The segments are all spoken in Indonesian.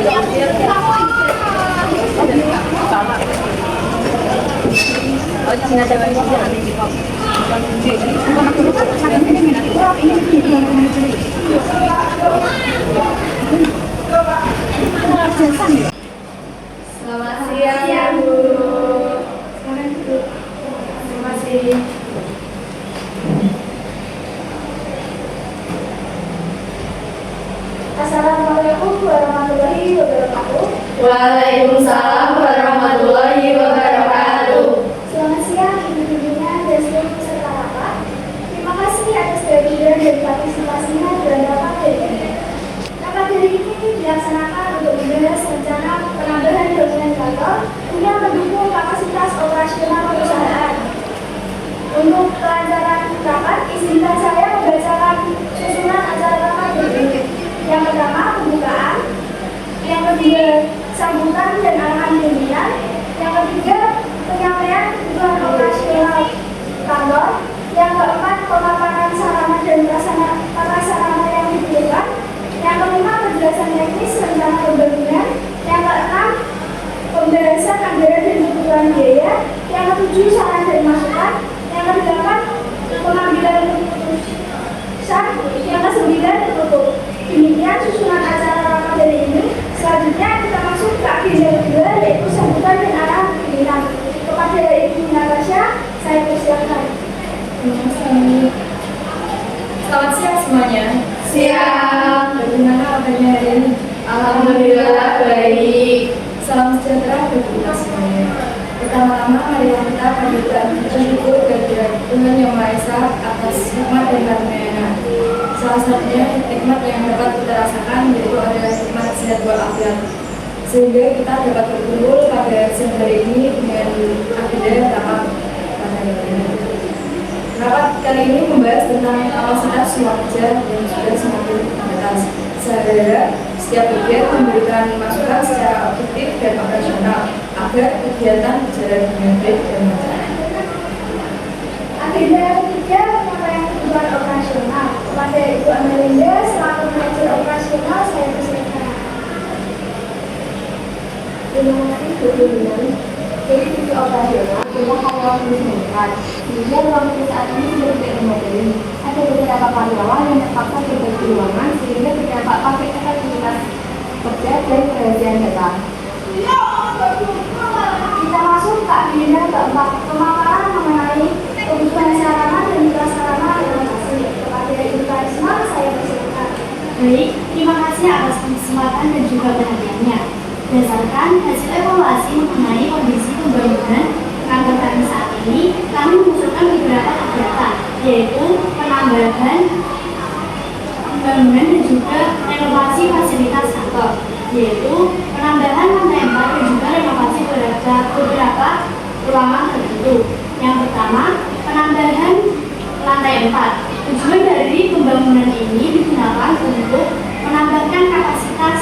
Selamat siang, Bu. Terima kasih. Assalamualaikum warahmatullahi wabarakatuh. Waalaikumsalam warahmatullahi wabarakatuh. Selamat siang ibu-ibunya dan seluruh peserta rapat. Terima kasih atas kehadiran dan partisipasinya dalam rapat hari ini. Rapat hari ini dilaksanakan untuk membahas rencana penambahan bangunan kantor guna mendukung kapasitas operasional perusahaan. Untuk kelancaran rapat, izinkan saya membacakan susunan acara rapat berikut. Yang pertama, pembukaan. Yang kedua, sambutan dan arahan pimpinan. Yang ketiga, penyampaian kebutuhan operasional kantor. Yang keempat, pemaparan sarana dan prasarana yang diperlukan. Yang kelima, penjelasan teknis rencana pembangunan. Yang keenam, pembahasan anggaran dan kebutuhan biaya. Yang ketujuh, saran dan masukan. Yang kedelapan, pengambilan keputusan. Yang kesembilan, tutup. Demikian susunan acara rapat hari ini. Selanjutnya kita masuk ke agenda kedua, yaitu sambutan dan arahan pimpinan. Kepada Ibu Natasha, saya persilakan. Selamat siang semuanya. Siang. Bagaimana kabarnya hari ini? Alhamdulillah baik. Salam sejahtera bagi kita semuanya. Pertama-tama mari kita panjatkan bersyukur kehadirat Tuhan Yang Maha Esa atas nikmat dan karunia-Nya. Salah satunya nikmat yang dapat kita rasakan yaitu adalah nikmat sehat walafiat. Sehingga kita dapat berkumpul pada siang hari ini dengan agenda rapat pada hari ini. Rapat kali ini membahas tentang kapasitas ruang kerja yang sudah semakin terbatas. Saya setiap bagian memberikan masukan secara objektif dan operasional agar kegiatan berjalan dengan baik dan lancar. Agenda ketiga, penyampaian kebutuhan operasional. Kepada Ibu Amalinda selaku manajer operasional, saya persilakan. Terima kasih Bu Pimpinan. Dari sisi operasional, jumlah karyawan terus meningkat. Sehingga ruang perusahaan ini sudah tidak memadai. Ada beberapa karyawan yang terpaksa berbagi ruangan sehingga berdampak pada efektivitas kerja dan kerahasiaan data. Kita masuk ke agenda keempat, pemaparan mengenai kebutuhan sarana dan prasarana organisasi. Kepada Ibu Karisma, saya persilakan. Baik, terima kasih atas kesempatan dan juga perhatiannya. Berdasarkan hasil evaluasi mengenai kondisi pembangunan kantor kami saat ini, kami mengusulkan beberapa kegiatan, yaitu penambahan pembangunan dan juga renovasi fasilitas kantor, yaitu penambahan lantai 4 dan juga renovasi beberapa ruangan tertentu. Yang pertama, penambahan lantai 4. Tujuan dari pembangunan ini digunakan untuk menambahkan kapasitas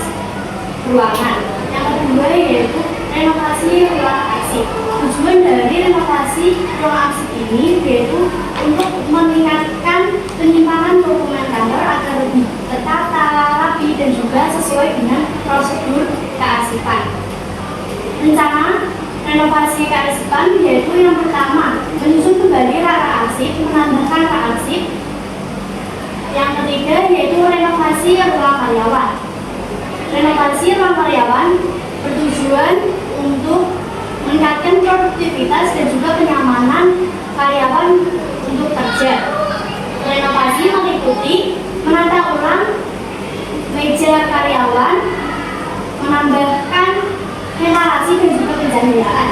ruangan. Yang kedua yaitu renovasi ruang arsip. Tujuan dari renovasi ruang arsip ini yaitu untuk meningkatkan penyimpanan dokumen kantor agar lebih tertata, rapi dan juga sesuai dengan prosedur kearsipan. Rencana renovasi kearsipan yaitu yang pertama, menyusun kembali rak arsip, menambahkan rak arsip. Yang ketiga yaitu renovasi ruang karyawan. Renovasi ruang karyawan bertujuan untuk meningkatkan produktivitas dan juga kenyamanan karyawan untuk kerja. Renovasi meliputi menata ulang meja karyawan, menambahkan ventilasi dan juga pencahayaan.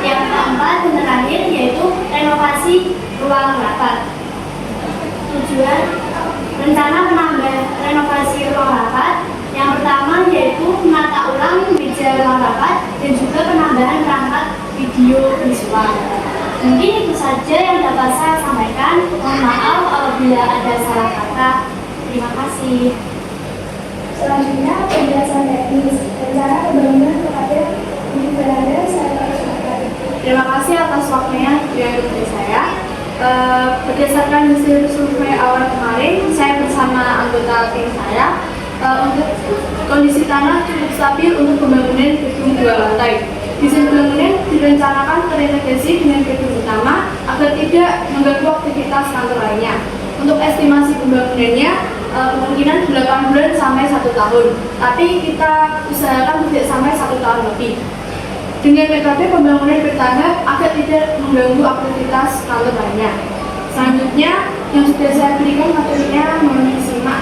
Yang keempat dan terakhir yaitu renovasi ruang rapat. Tujuan rencana penambah renovasi ruang rapat yang pertama yaitu menata ulang meja ruang rapat dan juga penambahan perangkat video visual. Mungkin itu saja yang dapat saya sampaikan. Mohon maaf apabila ada salah kata. Terima kasih. Selanjutnya, penjelasan teknis rencana pembangunan kepada Ibu Belanda, saya persilakan. Terima kasih atas waktunya yang diberi saya. Berdasarkan hasil survei awal kemarin, saya bersama anggota tim saya untuk kondisi tanah cukup stabil untuk pembangunan gedung 2 lantai. Desain bangunan direncanakan terintegrasi dengan gedung utama agar tidak mengganggu aktivitas kantor lainnya. Untuk estimasi pembangunannya, kemungkinan 8 bulan sampai 1 tahun, tapi kita usahakan tidak sampai 1 tahun lebih. Dengan metode pembangunan bertahap agar tidak mengganggu aktivitas kantor lainnya. Selanjutnya, yang sudah saya berikan materinya mohon disimak.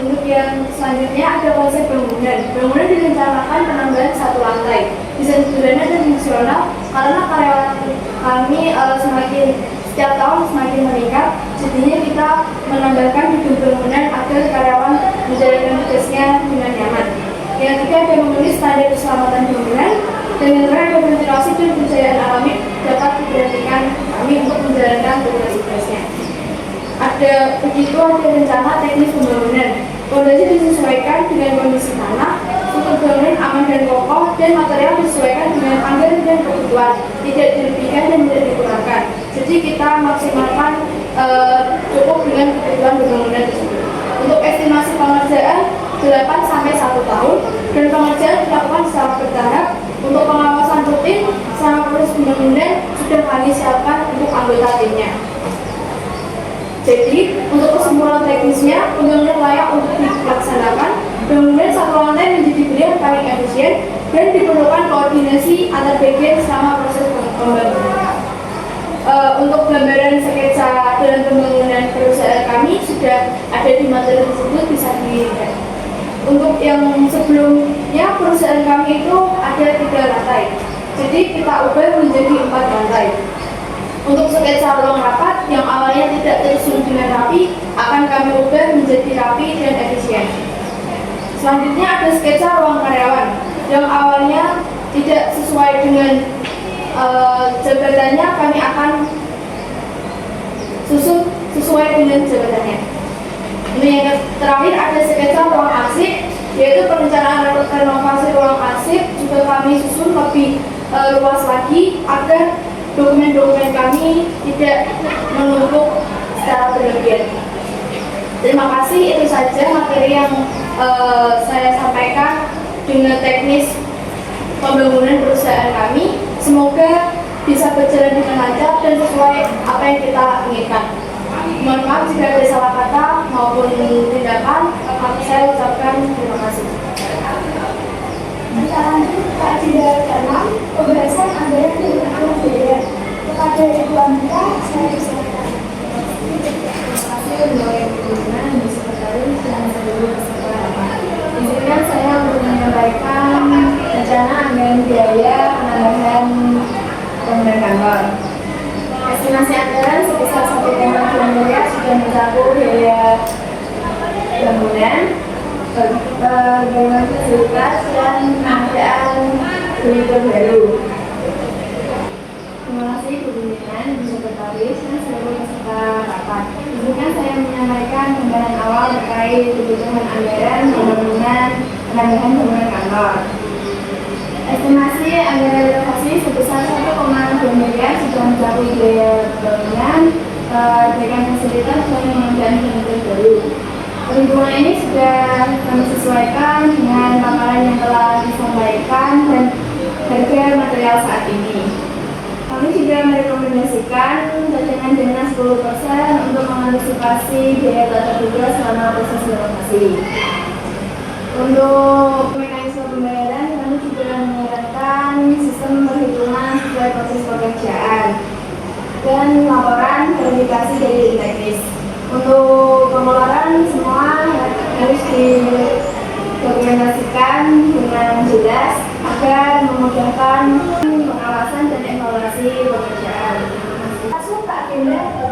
Untuk yang selanjutnya ada konsep bangunan. Bangunan direncanakan penambahan 1 lantai. Desain sederhana dan fungsional karena karyawan kami setiap tahun semakin meningkat. Jadinya kita menambahkan gedung bangunan agar karyawan menjalankan tugasnya dengan nyaman. Yang ketiga ada memenuhi standar keselamatan bangunan. Dan yang terakhir ada ventilasi dan pencahayaan alami dapat diperhatikan kami untuk menjalankan tugas-tugasnya. Begitu ada rencana teknis pembangunan. Fondasi disesuaikan dengan kondisi tanah, struktur bangunan aman dan kokoh, dan material disesuaikan dengan anggaran dan kebutuhan, tidak dilebihkan dan tidak dikurangkan. Jadi kita maksimalkan cukup dengan kebutuhan bangunan tersebut. Untuk estimasi pengerjaan 8 sampai 1 tahun, dan pengerjaan dilakukan secara bertahap. Untuk pengawasan rutin selama proses pembangunan sudah kami siapkan untuk anggota timnya. Jadi, untuk kesimpulan teknisnya, pembangunan layak untuk dilaksanakan. Bangunan 1 lantai menjadi pilihan paling efisien dan diperlukan koordinasi antar bagian selama proses pembangunan. Untuk gambaran sketsa dalam pembangunan perusahaan kami sudah ada di materi tersebut, bisa dilihat. Untuk yang sebelumnya perusahaan kami itu ada 3 lantai, jadi kita ubah menjadi 4 lantai. Untuk sketsa ruang rapat yang awalnya tidak tersusun dengan rapi akan kami ubah menjadi rapi dan efisien. Selanjutnya ada sketsa ruang karyawan yang awalnya tidak sesuai dengan jabatannya, kami akan susun sesuai dengan jabatannya. Ini yang terakhir ada sketsa ruang arsip, yaitu perencanaan renovasi ruang arsip juga kami susun lebih luas lagi agar dokumen-dokumen kami tidak menumpuk secara berlebihan. Terima kasih, itu saja materi yang saya sampaikan dengan teknis pembangunan perusahaan kami. Semoga bisa berjalan dengan lancar dan sesuai apa yang kita inginkan. Mohon maaf jika ada salah kata maupun tindakan. Saya ucapkan terima kasih. Kita lanjut ke agenda ke-6, pembahasan anggaran dan pendapatan biaya. Kepada Ibu Amita, saya persilakan. Terima kasih untuk Ibu Guna, Ibu Sekretaris, dan seluruh peserta rapat. Izinkan saya untuk menyampaikan rencana anggaran biaya penambahan bangunan kantor. Estimasi anggaran sebesar 1,2 miliar sudah mencakup biaya bangunan, bangunan fasilitas, dan pengadaan furnitur baru. Terima kasih Bu Pimpinan, Ibu Sekretaris, dan seluruh peserta rapat. Izinkan saya menyampaikan gambaran awal terkait kebutuhan anggaran pembangunan penambahan bangunan kantor. Estimasi anggaran renovasi sebesar 1,2 miliar sudah mencakup biaya bangunan dengan fasilitas dan pengadaan furnitur baru. Perhitungan ini sudah kami sesuaikan dengan paparan yang telah disampaikan dan harga material saat ini. Kami juga merekomendasikan cadangan dana 10% untuk mengantisipasi biaya tak terduga selama proses renovasi. Untuk mekanisme pembayaran, kami juga menyarankan sistem perhitungan sesuai proses pekerjaan dan laporan verifikasi dari teknis. Untuk pengeluaran semua harus didokumentasikan dengan jelas agar memudahkan pengawasan dan evaluasi pekerjaan. Masuk ke agenda,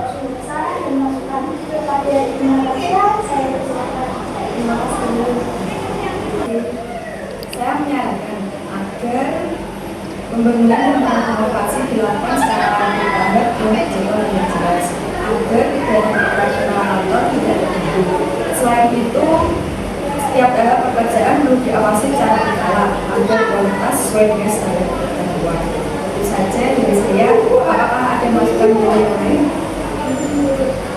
saran dan masukan kepada Ibu Natasha, saya persilakan. Terima kasih. Saya menyarankan agar pembangunan dan renovasi dilakukan secara bertahap dengan jadwal yang jelas agar tidak ada operasional kantor tidak terganggu. Selain itu, setiap tahap pekerjaan perlu diawasi secara berkala agar kualitas sesuai dengan standar ketentuan. Itu saja dari saya. Apakah ada masukan dari yang lain?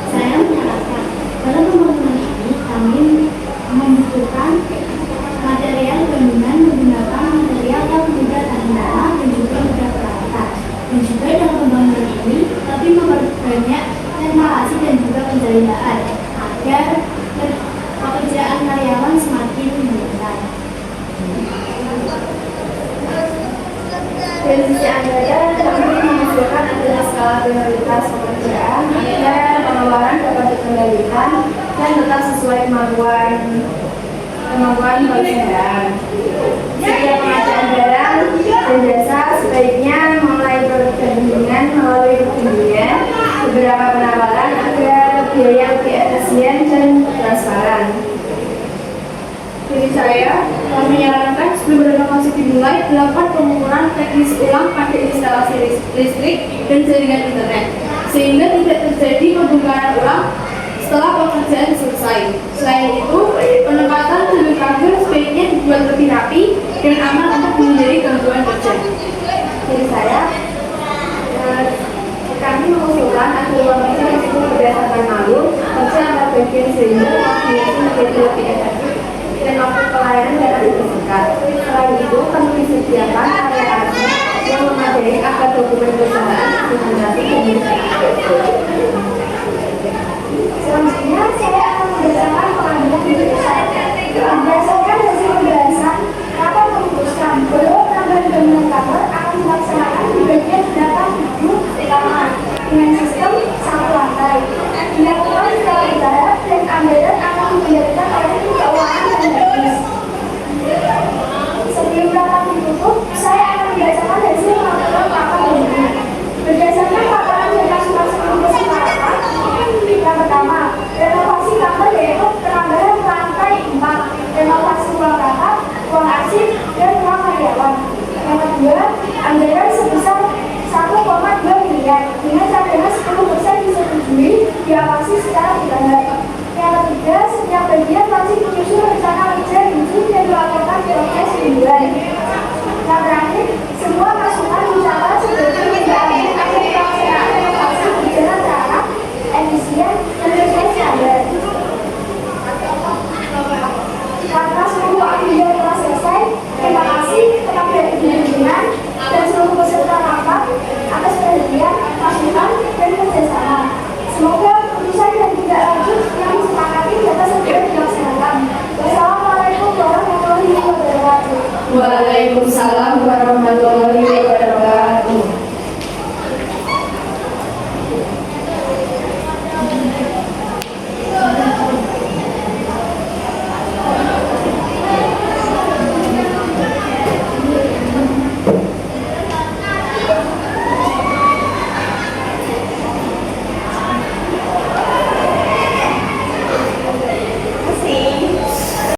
Saya menyarankan dalam pembangunan ini kami membutuhkan Dari sisi anggaran, kami mengusulkan adanya skala prioritas pekerjaan agar pengeluaran dapat dikendalikan dan tetap sesuai kemampuan perusahaan. Setiap pengadaan barang dan jasa sebaiknya mulai berkepentingan melalui perundingan beberapa penawaran agar biaya lebih efisien dan transparan. Dari saya, kami menyarankan sebelum renovasi dimulai, dilakukan pengukuran teknis ulang pada instalasi listrik dan jaringan internet, sehingga tidak terjadi pembongkaran ulang setelah pekerjaan selesai. Selain itu, penempatan jalur kabel sebaiknya dibuat lebih rapi dan aman untuk menghindari gangguan kerja. Jadi kami mengusulkan agar ruang kerja disebut berdasarkan malum kerja antar bagian sehingga koordinasi menjadi lebih efektif dan waktu pelayanan dapat dipersingkat. Selain itu, perlu disediakan area arsip yang memadai agar dokumen perusahaan dokumentasi dan Selanjutnya, saya akan